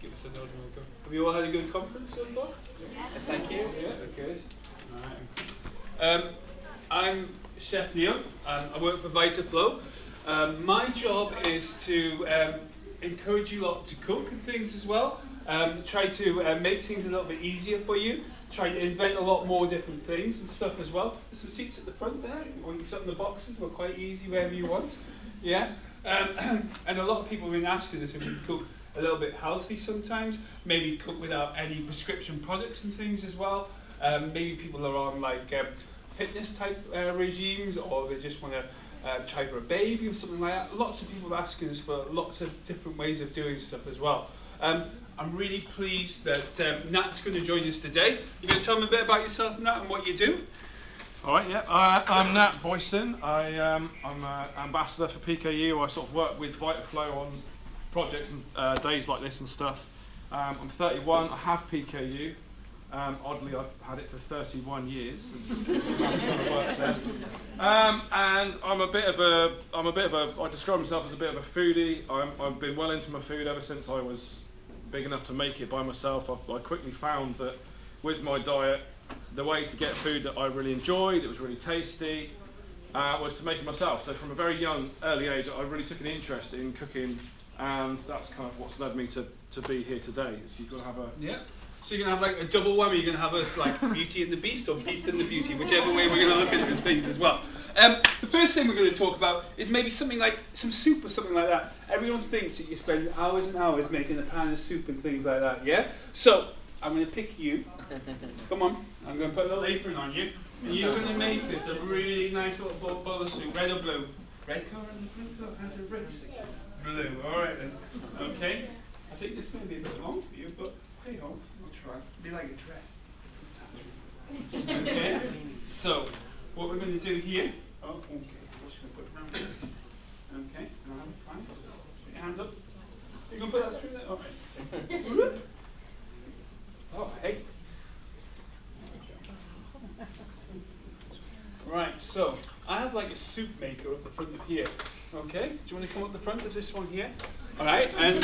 give us a nod when we go. Have you all had a good conference so far? Yes, thank you. Yeah, good. All right. I'm Chef Neil. I work for VitaFlow. My job is to encourage you lot to cook and things as well. Try to make things a little bit easier for you. Try to invent a lot more different things and stuff as well. There's some seats at the front there. Or you can sit in the boxes. We're quite easy wherever you want. Yeah. And a lot of people have been asking us if we cook a little bit healthy sometimes. Maybe cook without any prescription products and things as well. Maybe people are on like fitness type regimes, or they just want to try for a baby or something like that. Lots of people are asking us for lots of different ways of doing stuff as well. I'm really pleased that Nat's going to join us today. You're going to tell me a bit about yourself, Nat, and what you do? All right, yeah. I'm Nat Boyson. I'm an ambassador for PKU. I sort of work with VitaFlow on projects and days like this and stuff. I'm 31. I have PKU. Oddly, I've had it for 31 years. And I'm a bit of a. I describe myself as a bit of a foodie. I've been well into my food ever since I was big enough to make it by myself. I quickly found that with my diet, the way to get food that I really enjoyed, it was really tasty, was to make it myself. So from a very early age, I really took an interest in cooking, and that's kind of what's led me to be here today. So you've got to have a... Yeah. So you're going to have like a double whammy. You're going to have us like Beauty and the Beast or Beast and the Beauty, whichever way we're going to look at it and things as well. The first thing we're going to talk about is maybe something like some soup or something like that. Everyone thinks that you spend hours and hours making a pan of soup and things like that, yeah? So I'm going to pick you. Come on. I'm going to put a little apron on you. And you're going to make this a really nice little bowl of soup. Red or blue? Red colour and blue colour. How's it red? Blue. All right then. Okay. I think this is going to be a bit long for you, but hey ho. We'll try. Be like a dress. Okay. So what we're going to do here. Oh, okay. I'm just going to put it around this. Okay. Fine. Put your hands up. You're going to put that through there? All right. Oh, hey. Right, so I have like a soup maker at the front of here. Okay, do you want to come up the front of this one here? All right, and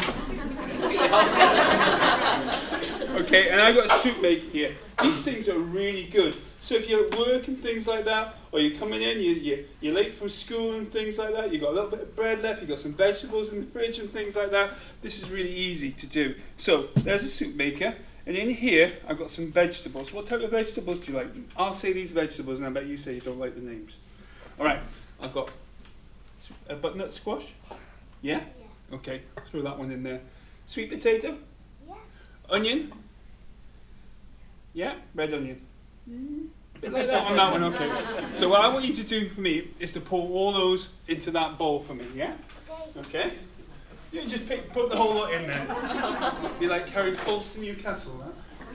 okay, and I've got a soup maker here. These things are really good. So if you're at work and things like that, or you're coming in, you're late from school and things like that, you've got a little bit of bread left, you've got some vegetables in the fridge and things like that, this is really easy to do. So there's a soup maker. And in here, I've got some vegetables. What type of vegetables do you like? I'll say these vegetables, and I bet you say you don't like the names. All right, I've got a butternut squash. Yeah? Yeah. Okay, throw that one in there. Sweet potato? Yeah. Onion? Yeah? Red onion? A bit like that on that one, okay. So what I want you to do for me is to pour all those into that bowl for me, yeah? Okay? You just put the whole lot in there. Be like carrying coals to Newcastle, huh?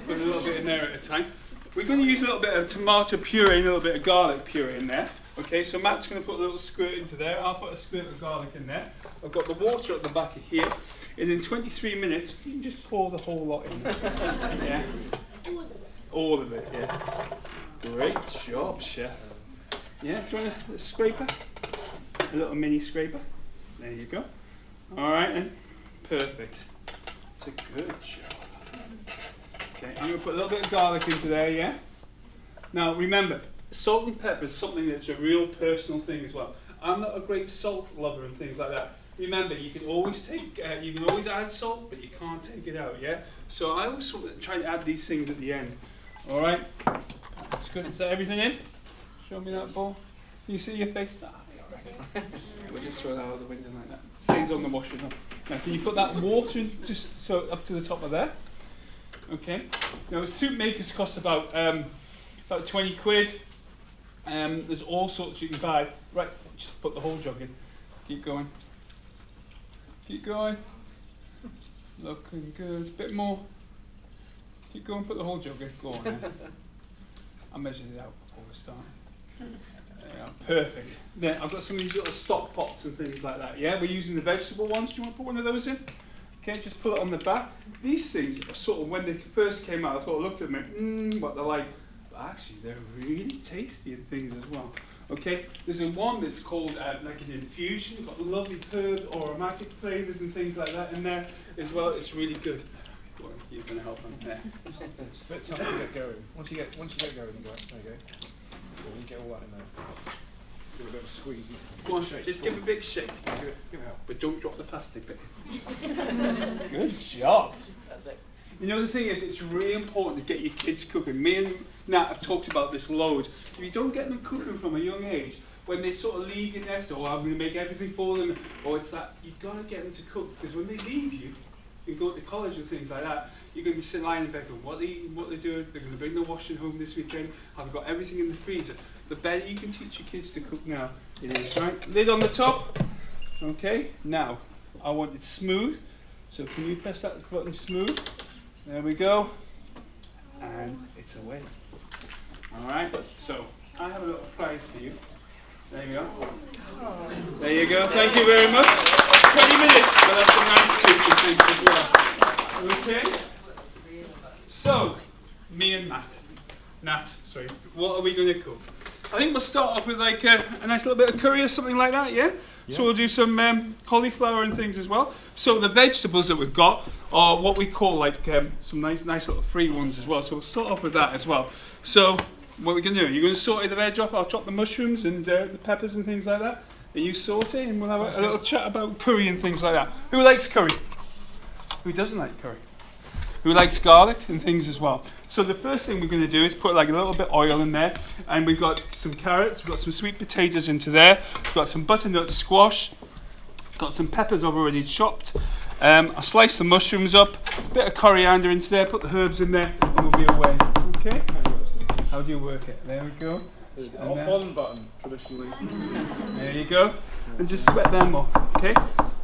Put a little bit in there at a time. We're going to use a little bit of tomato puree and a little bit of garlic puree in there. Okay, so Matt's going to put a little squirt into there. I'll put a squirt of garlic in there. I've got the water at the back of here. And in 23 minutes, you can just pour the whole lot in. Yeah? All of it, yeah. Great job, chef. Yeah, do you want a scraper? A little mini scraper. There you go. All right, and perfect. It's a good job. Okay, I'm going to put a little bit of garlic into there, yeah? Now, remember, salt and pepper is something that's a real personal thing as well. I'm not a great salt lover and things like that. Remember, you can always add salt, but you can't take it out, yeah? So I always sort of try to add these things at the end. All right? That's good. Is that everything in? Show me that bowl. Can you see your face? We'll just throw that out the window like that. Stays on the washing up. Now, can you put that water just so up to the top of there? Okay. Now, soup makers cost about 20 quid. There's all sorts you can buy. Right, just put the whole jug in. Keep going. Keep going. Looking good. A bit more. Keep going. Put the whole jug in. Go on. Then. I measured it out before we started. Yeah, perfect. Then I've got some of these little stock pots and things like that. Yeah, we're using the vegetable ones. Do you want to put one of those in? Okay, just pull it on the back. These things are sort of, when they first came out, I thought I looked at them, what they're like. But actually, they're really tasty and things as well. Okay, there's one that's called like an infusion. Got lovely herb or aromatic flavours and things like that in there as well. It's really good. Well, you're going to help them there. It's a bit tough to get going. Once you get going, there you go. Cool, you get all that in there. Give it a bit of a squeeze. Go on, just give a big shake. Give it help. But don't drop the plastic bit. Good job. That's it. You know, the thing is, it's really important to get your kids cooking. Me and Nat have talked about this loads. If you don't get them cooking from a young age, when they sort of leave your nest, oh, I'm going to make everything for them, or it's that, you've got to get them to cook, because when they leave you, you go to college and things like that, you're going to be sitting lying in bed going, what are they eating, what they're doing, they're going to bring the washing home this weekend, I've got everything in the freezer. The better you can teach your kids to cook now, it is, right? Lid on the top. Okay, now, I want it smooth, so can you press that button smooth? There we go, and it's away. Alright, so I have a little prize for you. There you go. There you go, thank you very much. 20 minutes, but that's a nice soup and things as well. Okay, so, me and Nat, what are we going to cook? I think we'll start off with like a nice little bit of curry or something like that, yeah? So we'll do some cauliflower and things as well. So the vegetables that we've got are what we call like some nice little free ones as well. So we'll start off with that as well. So what we're going to do, you're going to saute the veg up, I'll chop the mushrooms and the peppers and things like that. And you saute and we'll have a little chat about curry and things like that. Who likes curry? Who doesn't like curry? Who likes garlic and things as well? So the first thing we're going to do is put like a little bit of oil in there, and we've got some carrots, we've got some sweet potatoes into there, we've got some butternut squash, got some peppers I've already chopped. I sliced the mushrooms up, a bit of coriander into there, put the herbs in there, and we'll be away. Okay? How do you work it? There we go. On button, traditionally. There you go. And just sweat them off. Okay?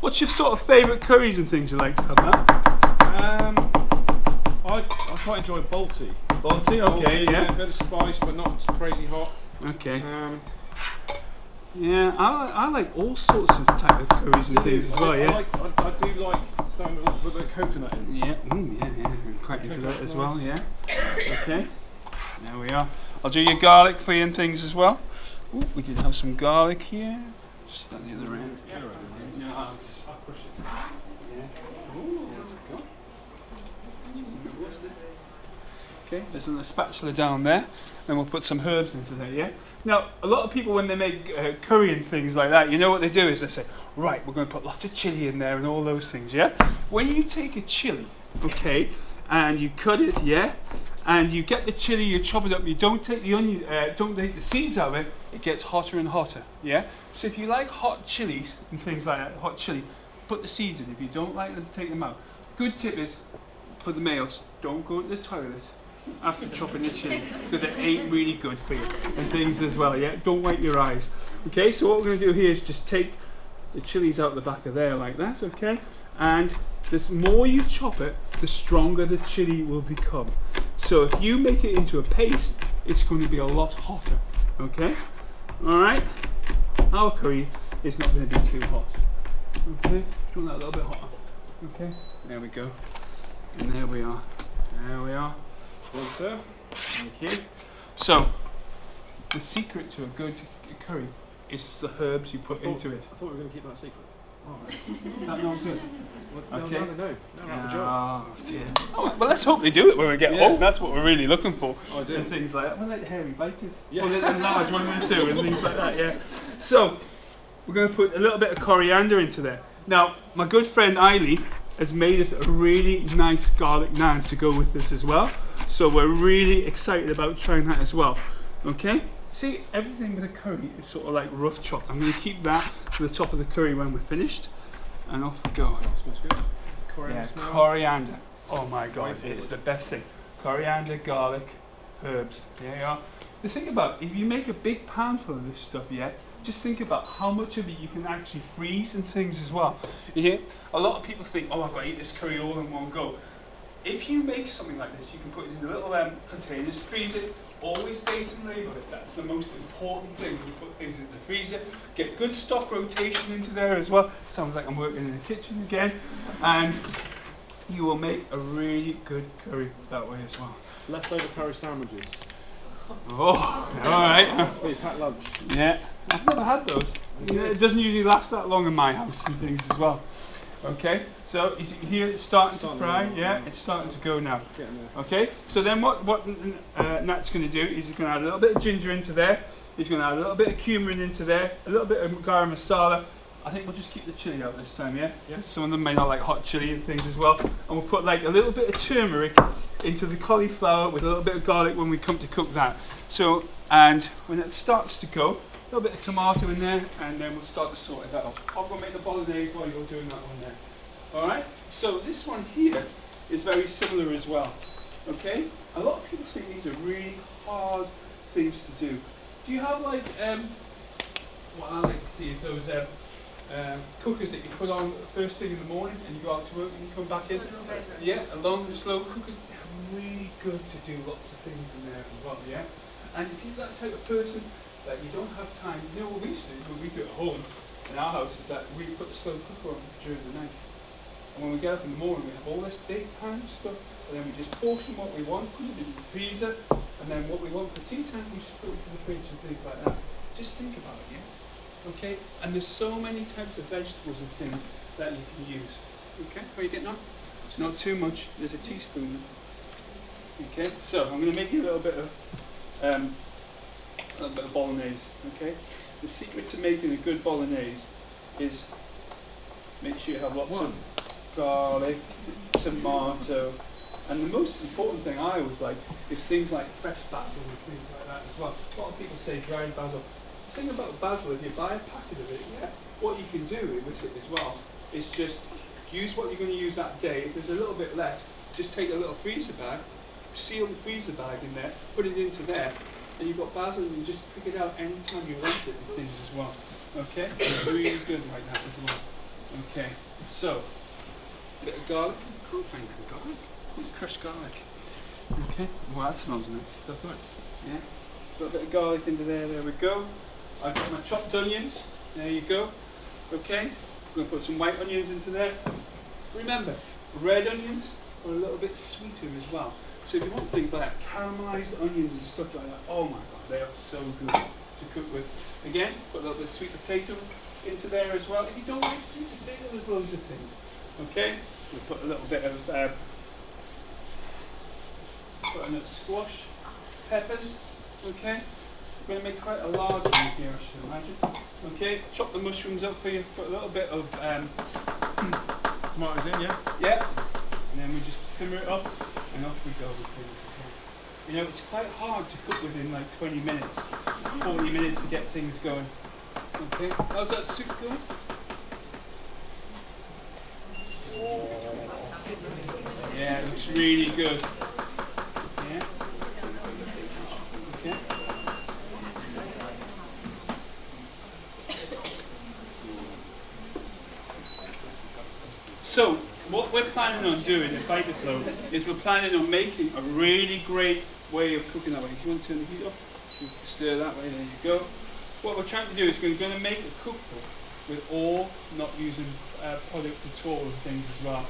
What's your sort of favourite curries and things you like to have, Matt? I quite enjoy Balti. Balti, okay, yeah. A bit of spice, but not crazy hot. Okay. Yeah, I like all sorts of type of curries and things as well, yeah. I do like some with a coconut in. Yeah, yeah, I'm quite into that as well, yeah. Okay, there we are. I'll do your garlic for you and things as well. Ooh, we did have some garlic here. Just on the other end. Yeah, no, I'll push it. Yeah. Ooh, there we go. Okay, there's a spatula down there, and we'll put some herbs into there, yeah? Now, a lot of people, when they make curry and things like that, you know what they do is they say, right, we're going to put lots of chilli in there and all those things, yeah? When you take a chilli, okay, and you cut it, yeah, and you get the chilli, you chop it up, you don't take the onion, don't take the seeds out of it, it gets hotter and hotter, yeah? So if you like hot chilies and things like that, hot chili, put the seeds in. If you don't like them, take them out. Good tip is, for the males, don't go to the toilet after chopping the chili, because it ain't really good for you and things as well, yeah? Don't wipe your eyes. Okay, so what we're going to do here is just take the chilies out the back of there like that, okay? And the more you chop it, the stronger the chili will become. So if you make it into a paste, it's going to be a lot hotter, okay? Alright? Our curry is not going to be too hot. Okay? Do you want that a little bit hotter? Okay? There we go. And there we are. There we are. Sir. Thank you. So, the secret to a good curry is the herbs you put into it. I thought we were going to keep that secret. Oh, that not good. Okay. No. Dear. Oh, well, let's hope they do it when we get home. That's what we're really looking for. I do. And things like that. Well, like the hairy bikers. Yeah. Or the large one and two and things like that, yeah. So, we're going to put a little bit of coriander into there. Now, my good friend Eiley has made us a really nice garlic naan to go with this as well. So we're really excited about trying that as well. Okay? See, everything with a curry is sort of like rough chopped. I'm going to keep that to the top of the curry when we're finished. And off we go. That smells good. Coriander. Yeah, coriander. Oh my god, it's the best thing. Coriander, garlic, herbs. There you are. The thing about, if you make a big pan full of this stuff, yeah, just think about how much of it you can actually freeze and things as well. Yeah? A lot of people think, oh, I've got to eat this curry all in one go. If you make something like this, you can put it in little containers, freeze it, always date and label it. That's the most important thing. You put things in the freezer, get good stock rotation into there as well. Sounds like I'm working in the kitchen again. And you will make a really good curry that way as well. Leftover curry sandwiches. Oh, alright. We've had lunch. Yeah, I've never had those. Yeah, it doesn't usually last that long in my house and things as well. Okay, so you hear it's starting to fry, yeah? It's starting to go now. Okay, so then what Nat's going to do is he's going to add a little bit of ginger into there. He's going to add a little bit of cumin into there, a little bit of garam masala. I think we'll just keep the chili out this time, yeah? Some of them may not like hot chili and things as well. And we'll put like a little bit of turmeric into the cauliflower with a little bit of garlic when we come to cook that. So, and when it starts to go, a little bit of tomato in there, and then we'll start to sort that out. I'll go make the bolognese while you're doing that one there. Alright? So this one here is very similar as well. Okay? A lot of people think these are really hard things to do. Do you have like, what I like to see is those cookers that you put on first thing in the morning and you go out to work and you come back in? Yeah, a long, slow cookers. They're really good to do lots of things in there as well, yeah? And if you're that type of person that you don't have time, you know what we used to do when we do at home in our house is that we put the slow cooker on during the night. And when we get up in the morning, we have all this big pan stuff, and then we just portion what we want, put it in the freezer, and then what we want for tea time, we just put it into the fridge and things like that. Just think about it, yeah? Okay? And there's so many types of vegetables and things that you can use. Okay? How are you getting on? It's not too much. There's a teaspoon. Okay? So, I'm going to make you a little bit of bolognese. Okay? The secret to making a good bolognese is make sure you have lots of garlic, tomato, and the most important thing I always like is things like fresh basil and things like that as well. A lot of people say dried basil. The thing about basil, if you buy a packet of it, yeah, what you can do with it as well is just use what you're going to use that day. If there's a little bit left, just take a little freezer bag, seal the freezer bag in there, put it into there, and you've got basil and you just pick it out anytime you want it and things as well. Okay? It's really good like that as well. Okay, so a bit of garlic. I can't find any garlic. Crushed garlic. Okay, well that smells nice, doesn't it? Yeah. Got a bit of garlic into there, there we go. I've got my chopped onions, there you go. Okay, I'm going to put some white onions into there. Remember, red onions are a little bit sweeter as well. So if you want things like caramelised onions and stuff like that, oh my god, they are so good to cook with. Again, put a little bit of sweet potato into there as well. If you don't like sweet potato, there's loads of things. Okay, we'll put a little bit of squash, peppers. Okay, we're going to make quite a large one here, I should imagine. Okay, chop the mushrooms up for you. Put a little bit of Tomatoes in, yeah? Yeah, and then we just simmer it up, and off we go with things. You know, it's quite hard to cook within like 20 minutes, 40 minutes to get things going. Okay, how's that soup going? Yeah, it looks really good. Yeah. Okay. So, what we're planning on doing at VitaFlow is we're planning on making a really great way of cooking that way. If you want to turn the heat off, you can stir that way, there you go. What we're trying to do is we're going to make a cookbook with all not using product at all and things as well.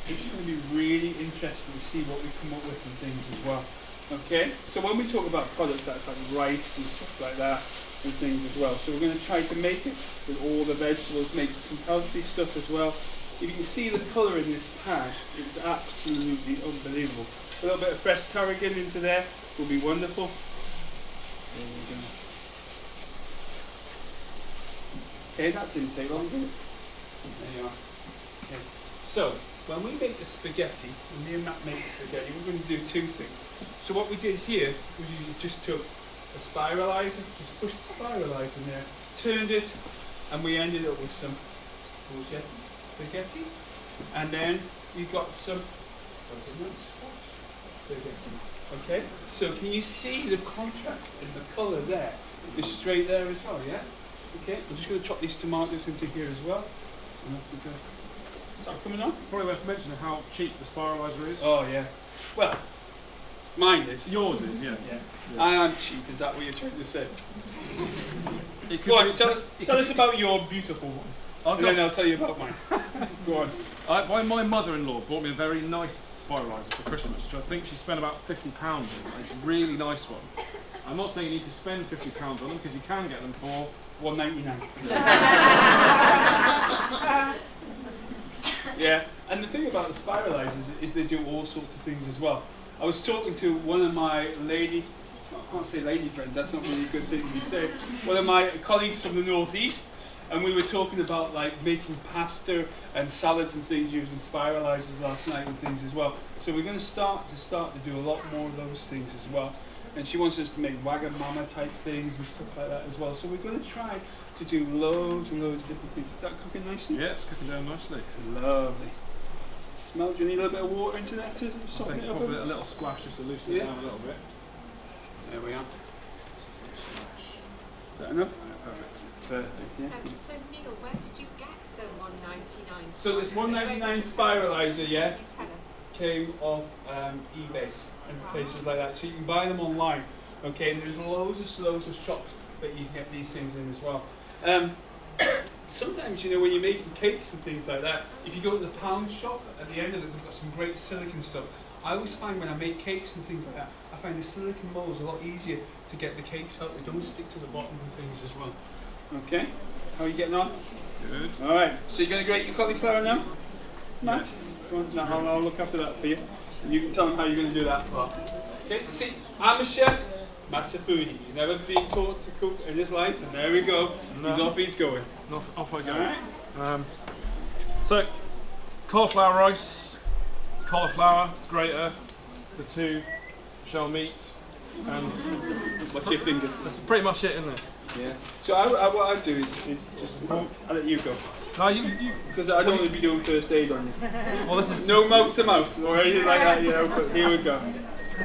It's going to be really interesting to see what we come up with and things as well. Okay, so when we talk about products, that's like rice and stuff like that and things as well. So we're going to try to make it with all the vegetables, make some healthy stuff as well. If you can see the colour in this pan, it's absolutely unbelievable. A little bit of fresh tarragon into there will be wonderful. There we go. Okay, that didn't take long, did it? There you are. Okay. So, when we make the spaghetti, when me and Matt make the spaghetti, we're going to do two things. So what we did here was you just took a spiralizer, just pushed the spiralizer in there, turned it, and we ended up with some spaghetti. And then you got some spaghetti. Okay? So can you see the contrast in the colour there? It's straight there as well, yeah? Okay, we're just going to chop these tomatoes into here as well. And off we go. Is that coming on? Probably worth mentioning how cheap the spiralizer is. Oh yeah. Well, mine is. Yours is, yeah. Yeah. I am cheap, is that what you're trying to say? Go on, tell us about your beautiful one. And then I'll tell you about mine. Go on. My mother-in-law bought me a very nice spiralizer for Christmas, which I think she spent about £50 on. It's a really nice one. I'm not saying you need to spend £50 on them, because you can get them for $1.99. Yeah, and the thing about the spiralizers is they do all sorts of things as well. I was talking to one of my I can't say lady friends, that's not really a good thing to be said. One of my colleagues from the northeast, and we were talking about like making pasta and salads and things using spiralizers last night and things as well. So we're going to start to do a lot more of those things as well. And she wants us to make Wagamama type things and stuff like that as well. So we're going to try to do loads and loads of different things. Is that cooking nicely? Yeah, it's cooking down nicely. Lovely. Smell, do you need a little bit of water into that to soften it up? Probably a little splash just to loosen it down a little bit. There we are. Is that enough? Perfect, yeah. So Neil, where did you get the $1.99? So this $1.99 spiralizer, yeah, Can you tell us? came off eBay and places like that. So you can buy them online, okay? And there's loads of shops that you can get these things in as well. Sometimes, you know, when you're making cakes and things like that, if you go to the pound shop, at the end of it, they've got some great silicone stuff. I always find when I make cakes and things like that, I find the silicone molds a lot easier to get the cakes out. They don't stick to the bottom and things as well. Okay, how are you getting on? Good. All right, so you're going to grate your cauliflower now, Matt? Go on, now I'll look after that for you. And you can tell them how you're going to do that part. Okay, see, I'm a chef, Matt's a foodie. He's never been taught to cook in his life, and there we go. No. He's off, he's going. Off I go. All right. So, cauliflower rice, cauliflower, grater, the 2 shell meat, and Watch your fingers. that's pretty much it, isn't it? Yeah. So what I do is just, I'll let you go. No, you Because I don't want to be doing first aid on you. well, this is No mouth to mouth or anything like that, you know, but here we go.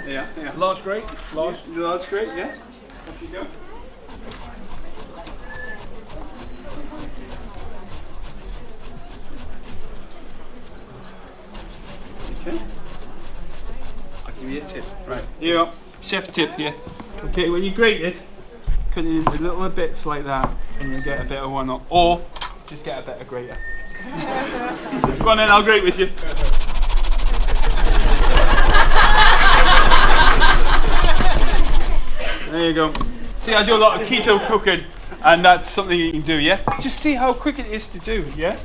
Yeah, yeah. large grate, large. Large grate, yeah. Off you go. Okay. I'll give you a tip. Right, here you go. Chef tip here. Okay, when you grate it, cut it into little bits like that, and you'll get a better one. Or just get a better grater. Go on then, I'll grate with you. There you go. See, I do a lot of keto cooking, and that's something you can do, yeah? Just see how quick it is to do, yeah?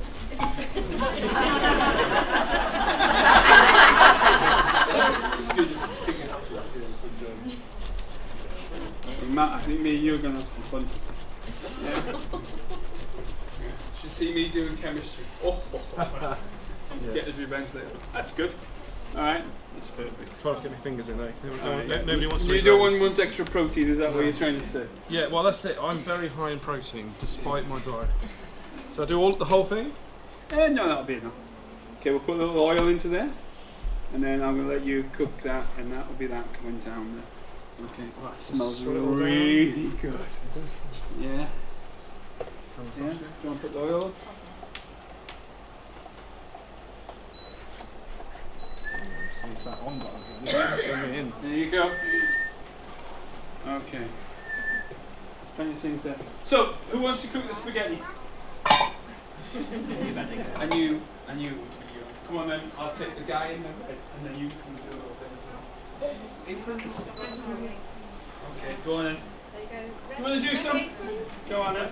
Matt, I think me and you are going to have some fun. Yeah? Should see me doing chemistry. Get his revenge later. That's good. Alright, that's perfect. Try to get my fingers in there. Yeah. Nobody wants to. You don't want extra protein, is that what you're trying to say? Yeah, well that's it. I'm very high in protein, despite my diet. So I do the whole thing? No, that'll be enough. Okay, we'll put a little oil into there, and then I'm going to let you cook that, and that will be that coming down there. Okay, well, that smells really good. It does. Yeah. Yeah. Do you want to put the oil on? It's that on button. There you go. Okay. There's plenty of things there. So, who wants to cook the spaghetti? and you. Come on then, I'll take the guy in the red, and then you can do a little bit as well. Okay, go on then. There you go. You want to do some? Go on then.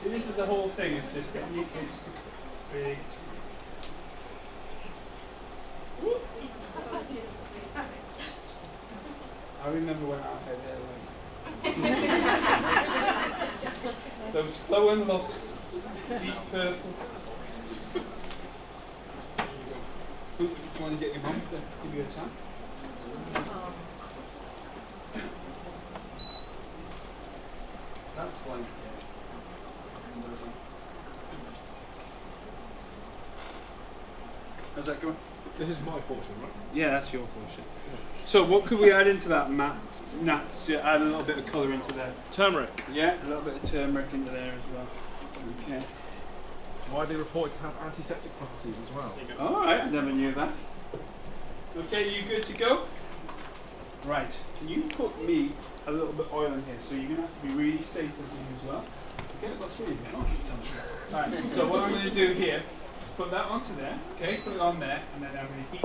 See, this is the whole thing, it's just getting your kids to create. I remember when I had hair like those flowing locks, deep purple. Do you want to get your mum to give you a time? That's like how's that going? This is my portion, right? Yeah, that's your portion. So what could we add into that, Matt? Nuts, yeah, add a little bit of colour into there. Turmeric. Yeah, a little bit of turmeric into there as well. Okay. Widely reported to have antiseptic properties as well. Alright, I never knew that. Okay, you good to go? Right, can you put me a little bit of oil in here? So you're going to have to be really safe with me as well. Okay, I've got 3 of them. Alright, so what I'm going to do here, put that onto there, okay, put it on there, and then I'm going to heat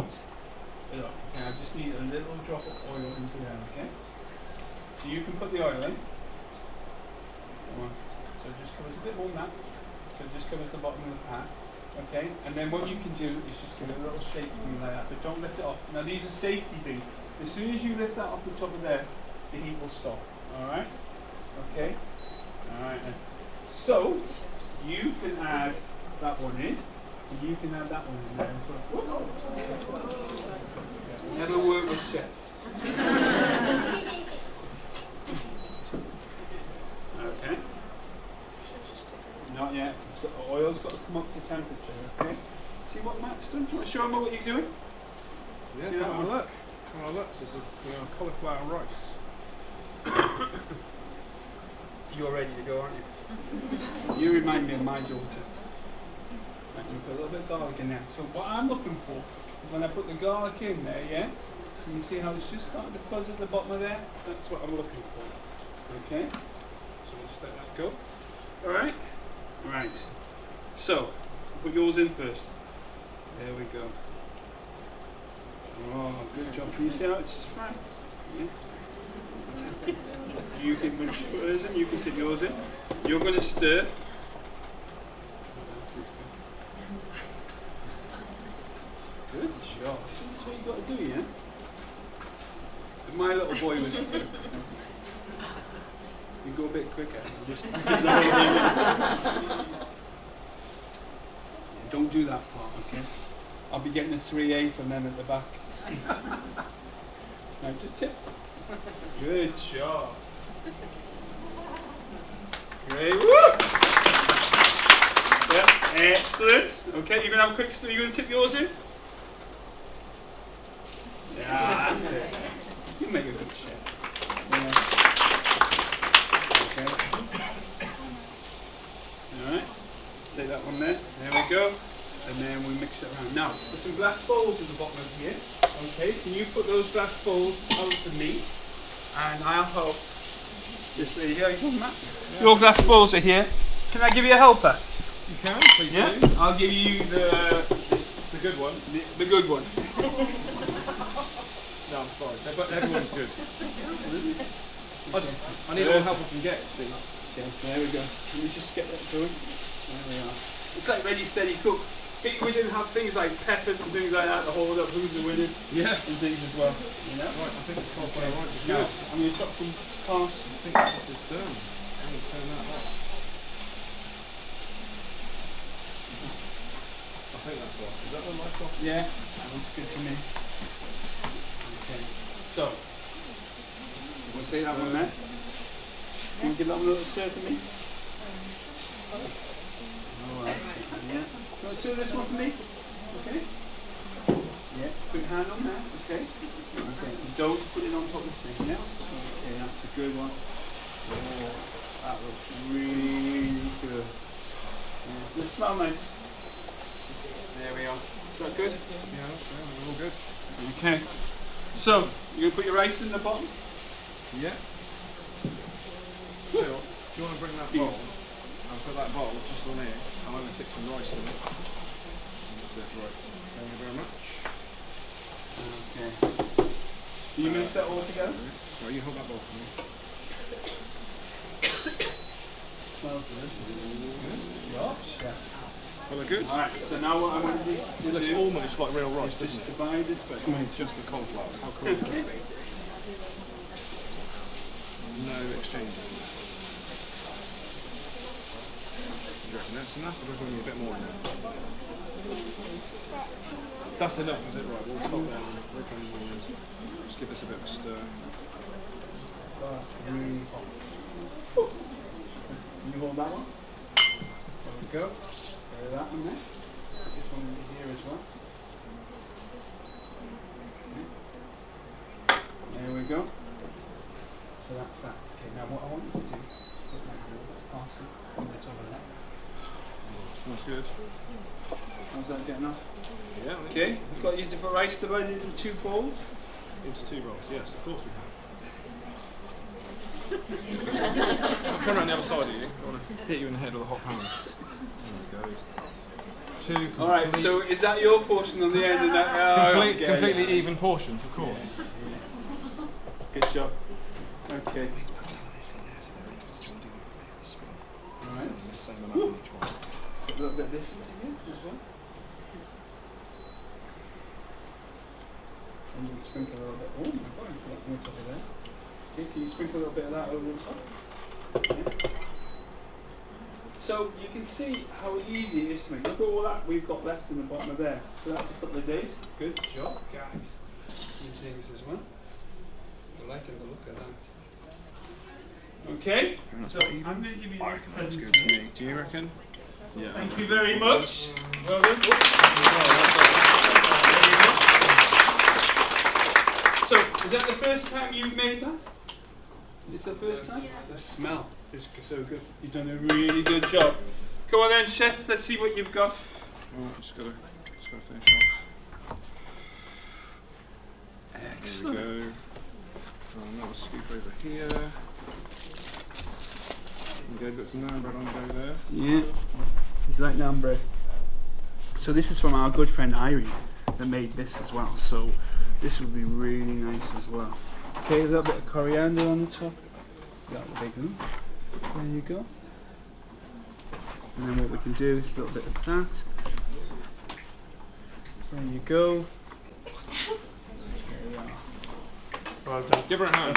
it up. Okay, I just need a little drop of oil into there, okay? So you can put the oil in. Come on. So just put a bit more than that. So just come to the bottom of the pan. Okay, and then what you can do is just give it a little shake to me like that, but don't lift it off. Now these are safety things. As soon as you lift that off the top of there, the heat will stop. Alright? Okay? Alright then. So, you can add that one in, and you can add that one in there as well. Never work with chefs. Okay. Not yet. The oil's got to come up to temperature, okay? See what Matt's done? Do you want to show him what you're doing? Yeah, see come on, look. Come on, look. This is cauliflower rice. You're ready to go, aren't you? You remind me of my daughter. Right, you put a little bit of garlic in there. So what I'm looking for is when I put the garlic in there, yeah? Can you see how it's just starting to fuzz at the bottom of there? That's what I'm looking for. Okay? So we'll just let that go. Alright? Right. So, put yours in first. There we go. Oh, good job. Can you see how it's just fine? Yeah. You can, when you put hers in, you can take yours in. You're going to stir. Good job. See, that's what you've got to do, yeah? If my little boy was here, you go a bit quicker. Just take the whole thing. Don't do that part, okay? I'll be getting a 3/8 from them at the back. Now just tip. Good job. Great. Woo! Yep, excellent. Okay, you're gonna have a quick stir. You're gonna tip yours in? Yeah, that's it. You make a good chef. Yeah. Okay. Alright. Take that one there. There we go. And then we mix it around. Now, there's some glass bowls at the bottom of here. Okay, can you put those glass bowls out for me? And I'll help this lady here. You Matt? Yeah. Your glass bowls are here. Can I give you a helper? You can, please. Yeah? Do. I'll give you the good one. The good one. No, I'm sorry. Everyone's good. I need all the help I can get, see. Okay, so there we go. Can we just get that going? There we are. It's like ready, steady, cook. We didn't have things like peppers and things like that to hold up who's the winner. Yeah. And things as well. You know? Right, I think it's halfway right. It's Now, good. I'm going to chop some parsley. I think that's what it's done. I'm going to turn that off. I think that's off. Is that the light off? Yeah, that looks good to me. Okay. So, we'll take that one there. Can you give that one a little stir to me? Oh, that's it. Yeah. You want to stir this one for me? Okay. Yeah, quick hand on there. Okay. Okay. Don't put it on top of the thing. Yeah. Okay, that's a good one. Oh, that looks really good. Yeah. Does it smell nice? There we are. Is that good? Yeah, we're all good. Okay. So, you're going to put your rice in the bottom? Yeah. So, if you want to bring that bowl, I'll put that bowl just on here. I'm going to stick some rice in it. That's it, right. Thank you very much. Okay. Can you mix that all together? Right, you hold that bowl for me. Smells delicious. Gosh, yeah. Well, they're good. Alright, so now what I want to do It looks almost like real rice, doesn't is it? divide this, but It's just the cauliflowers. How cool is that? No exchange. Do you reckon that's enough? Or do we need a bit more in there? That's enough, is it? Right, we'll stop there. Just give this a bit of a stir. really hot. Can you hold that one? There we go. There that one there. This one here as well. Okay. There we go. So that's that. Okay, now what I want you to do is put that parsley on the top of that. Smells good. How's that getting off? Yeah. Okay, we've got you to put rice divided into 2 bowls. Into 2 bowls, yes, of course we have. Come around the other side of you. I want to hit you in the head with a hot pan. There we go. 2 Alright, so is that your portion on the end of that? completely even portions, of course. Good job. Okay. Alright. The same amount on each one. a little bit of this into here as well. And you can sprinkle a little bit. Oh my god, put that on top of there. Okay, can you sprinkle a little bit of that over the top? Yeah. So you can see how easy it is to make. Look at all that we've got left in the bottom of there. So that's a couple of days. Good job, guys. These things as well. I like the look of that. Okay, so I'm going to give you the That's good to me. Do you reckon? Yeah. Thank you very much. Well done. So, is that the first time you've made that? It's the first time? The smell is so good. You've done a really good job. Come on then, chef, let's see what you've got. Oh, just gotta finish off. Excellent. There we go. Another scoop over here. Okay, got some naan bread on the go there. Yeah. Would you like naan bread? So this is from our good friend Irene that made this as well. So this would be really nice as well. Okay, a little bit of coriander on the top. Got the big one. There you go. And then what we can do is a little bit of that. There you go. There we are. Well done. Give her a hand.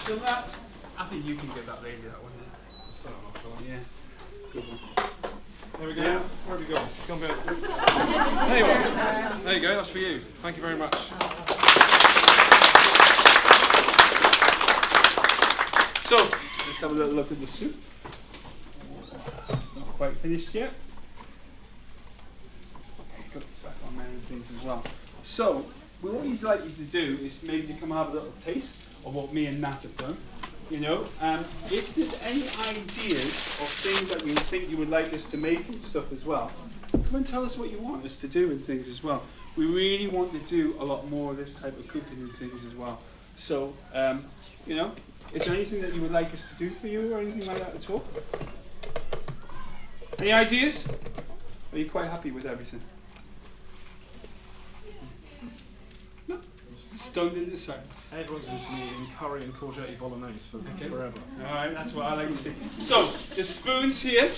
So that, I think you can give that lady that one. Yeah. Good one. There we go. Yeah. Where have we gone? Come here. There you are. There you go. That's for you. Thank you very much. So let's have a little look at the soup. Not quite finished yet. Got it back on there and things as well. So what we'd like you to do is maybe to come have a little taste of what me and Nat have done. You know, if there's any ideas of things that you think you would like us to make and stuff as well, come and tell us what you want us to do and things as well. We really want to do a lot more of this type of cooking and things as well. So, you know, is there anything that you would like us to do for you or anything like that at all? Any ideas? Are you quite happy with everything? No? Stunned into silence. Everyone's just eating curry and courgette bolognese for forever. Alright, that's what I like to see. So, the spoons here.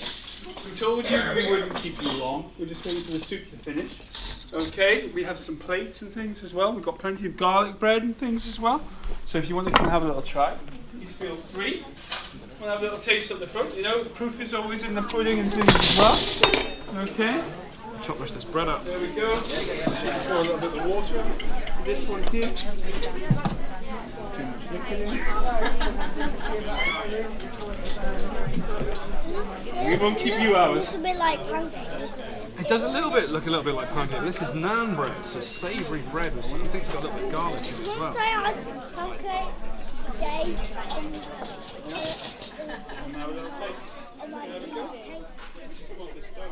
We told you we wouldn't keep you long. We're just waiting for the soup to finish. Okay, we have some plates and things as well. We've got plenty of garlic bread and things as well. So if you want to come and have a little try, please feel free. We'll have a little taste of the fruit. You know, the proof is always in the pudding and things as well. Okay. Chop this bread up. There we go. Pour a little bit of water on this one here. Too much liquid in. We won't keep you hours. It's a bit like pancakes. It does look a little bit like pancake. This is naan bread, so savoury bread with something that's got a little bit of garlic in it as well. Once I had pancake day And now a little taste. and There we go. Let's just put this down.